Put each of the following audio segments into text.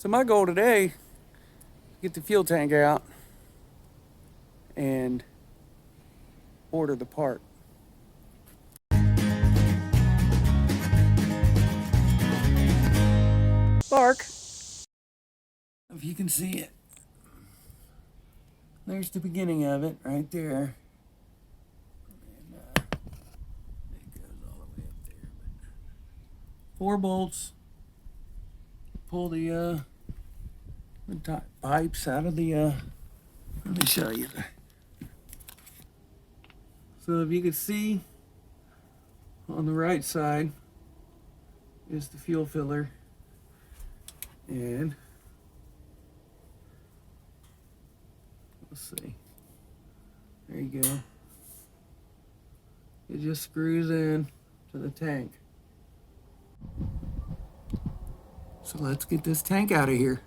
So my goal today, get the fuel tank out and order the part. Bark. If you can see it. There's the beginning of it right there. And it goes all the way up there. But 4 bolts. Pull the pipes out of the, let me show you. So if you can see, on the right side is the fuel filler. And let's see. There you go. It just screws in to the tank. So let's get this tank out of here.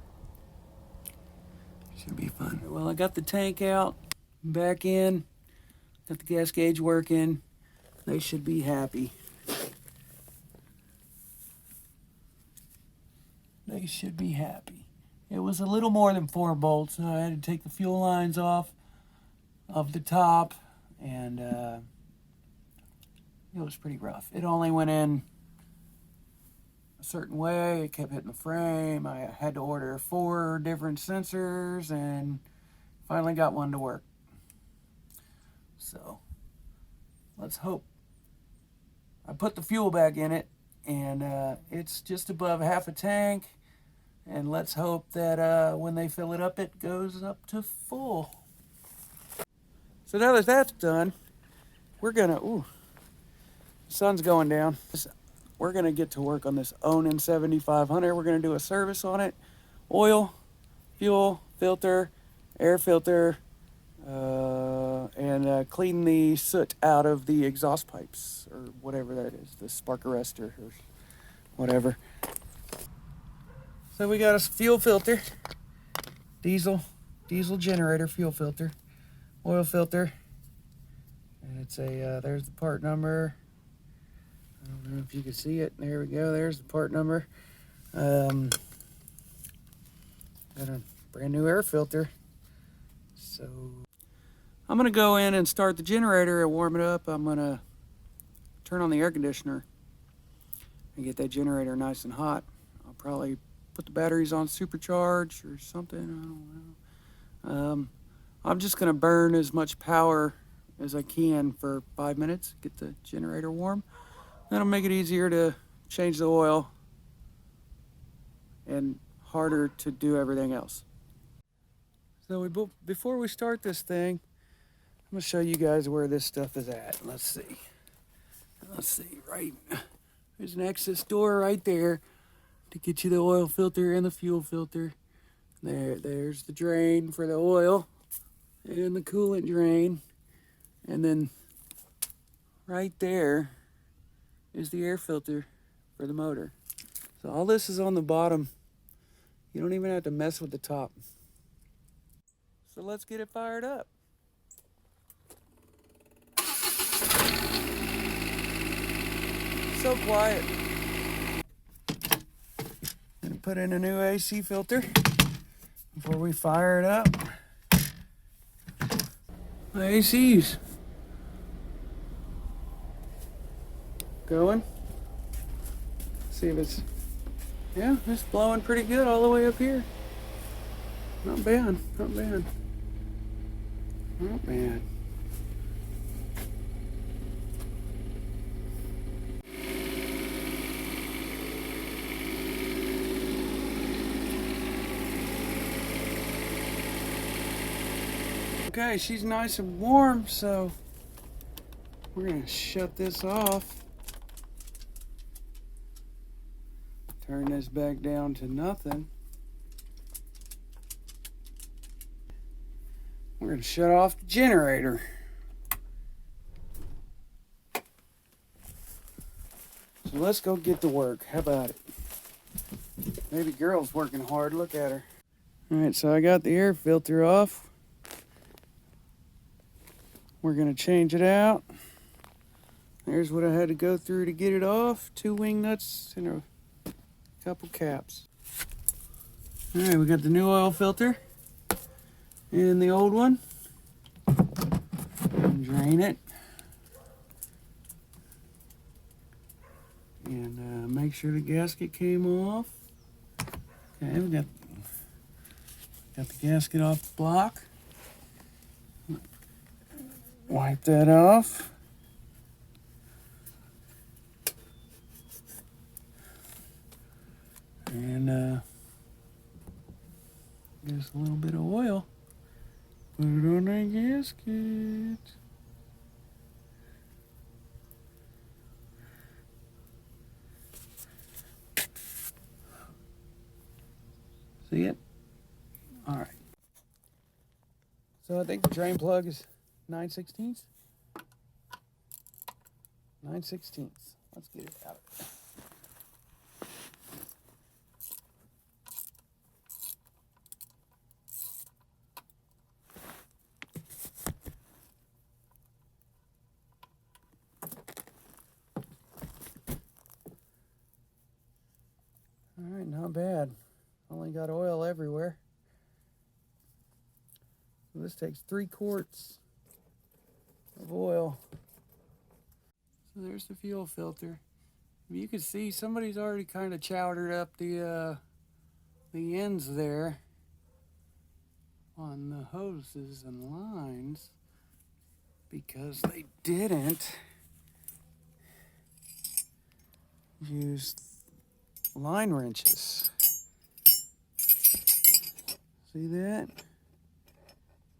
Should be fun. Well, I got the tank out, back in, got the gas gauge working. They should be happy. They should be happy. It was a little more than 4 bolts. I had to take the fuel lines off of the top, and it was pretty rough. It only went in a certain way. It kept hitting the frame. I had to order 4 different sensors and finally got one to work. So let's hope. I put the fuel back in it, and it's just above half a tank. And let's hope that when they fill it up, it goes up to full. So now that that's done, we're gonna, the sun's going down. We're gonna get to work on this Onan 7500. We're gonna do a service on it. Oil, fuel, filter, air filter, and clean the soot out of the exhaust pipes, or whatever that is, the spark arrestor or whatever. So we got a fuel filter, diesel generator fuel filter, oil filter, and it's a, there's the part number. I don't know if you can see it. There we go, there's the part number. Got a brand new air filter. So I'm gonna go in and start the generator and warm it up. I'm gonna turn on the air conditioner and get that generator nice and hot. I'll probably put the batteries on supercharge or something, I don't know. I'm just gonna burn as much power as I can for 5 minutes, get the generator warm. That'll make it easier to change the oil and harder to do everything else. So before we start this thing, I'm gonna show you guys where this stuff is at. Let's see, right, there's an access door right there to get you the oil filter and the fuel filter. There's the drain for the oil and the coolant drain. And then right there is the air filter for the motor. So all this is on the bottom. You don't even have to mess with the top. So let's get it fired up. So quiet. Gonna put in a new AC filter before we fire it up. The AC's going. See if it's, yeah, it's blowing pretty good all the way up here. Not bad, not bad. Not bad. Okay, she's nice and warm, so we're gonna shut this off. Turn this back down to nothing. We're gonna shut off the generator. So let's go get to work. How about it? Baby girl's working hard. Look at her. All right, so I got the air filter off. We're gonna change it out. There's what I had to go through to get it off. 2 wing nuts and a couple caps. Alright, we got the new oil filter in the old one. Drain it. And make sure the gasket came off. Okay, we got the gasket off the block. Wipe that off. And just a little bit of oil. Put it on that gasket. See it? All right. So I think the drain plug is 9/16. 9/16. Let's get it out of there. All right, not bad. Only got oil everywhere. So this takes 3 quarts of oil. So there's the fuel filter. You can see somebody's already kind of chowdered up the ends there on the hoses and lines because they didn't use line wrenches. See that?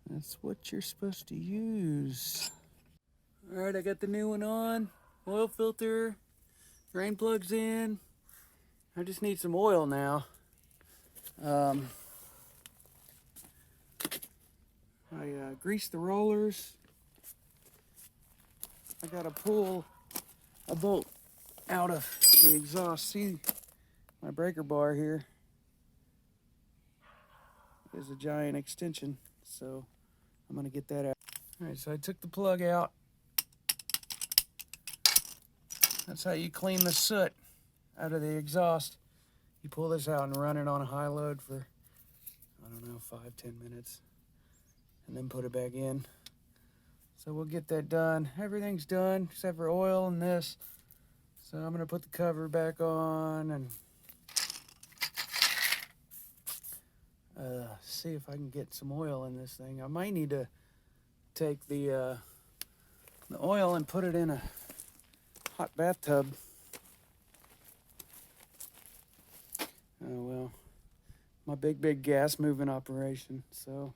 That's what you're supposed to use. All right, I got the new one on. Oil filter, drain plugs in. I just need some oil now. I greased the rollers. I gotta pull a bolt out of the exhaust. See my breaker bar here is a giant extension, so I'm gonna get that out. All right, so I took the plug out. That's how you clean the soot out of the exhaust. You pull this out and run it on a high load for, I don't know, 5-10 minutes, and then put it back in. So we'll get that done. Everything's done except for oil and this. So I'm gonna put the cover back on and see if I can get some oil in this thing. I might need to take the oil and put it in a hot bathtub. Oh well, my big gas moving operation. So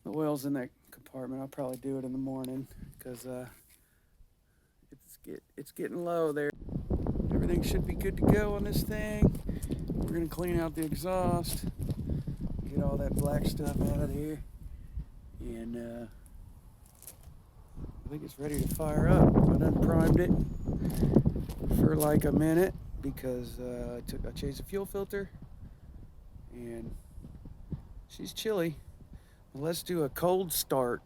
the oil's in that compartment. I'll probably do it in the morning because it's getting low there. Everything should be good to go on this thing. We're gonna clean out the exhaust, get all that black stuff out of here, and I think it's ready to fire up. I done primed it for like a minute because I changed the fuel filter and she's chilly. Let's do a cold start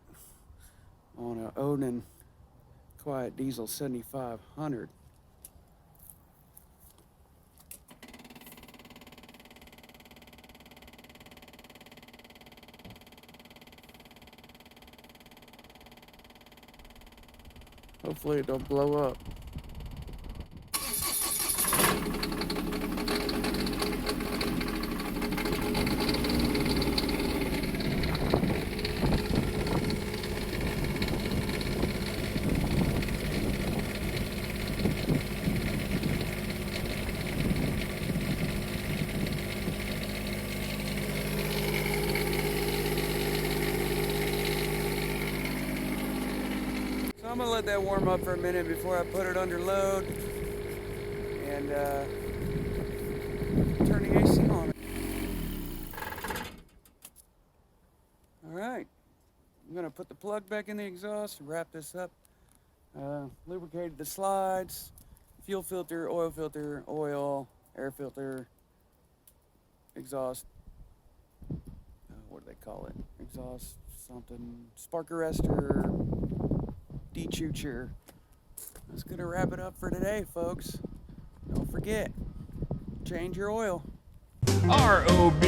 on a Onan Quiet Diesel 7500. Hopefully it don't blow up. I'm gonna let that warm up for a minute before I put it under load and turn the AC on. All right, I'm gonna put the plug back in the exhaust and wrap this up. Lubricated the slides, fuel filter, oil, air filter, exhaust. What do they call it? Exhaust something, spark arrestor, dechucher. That's gonna wrap it up for today, folks. Don't forget, change your oil. ROB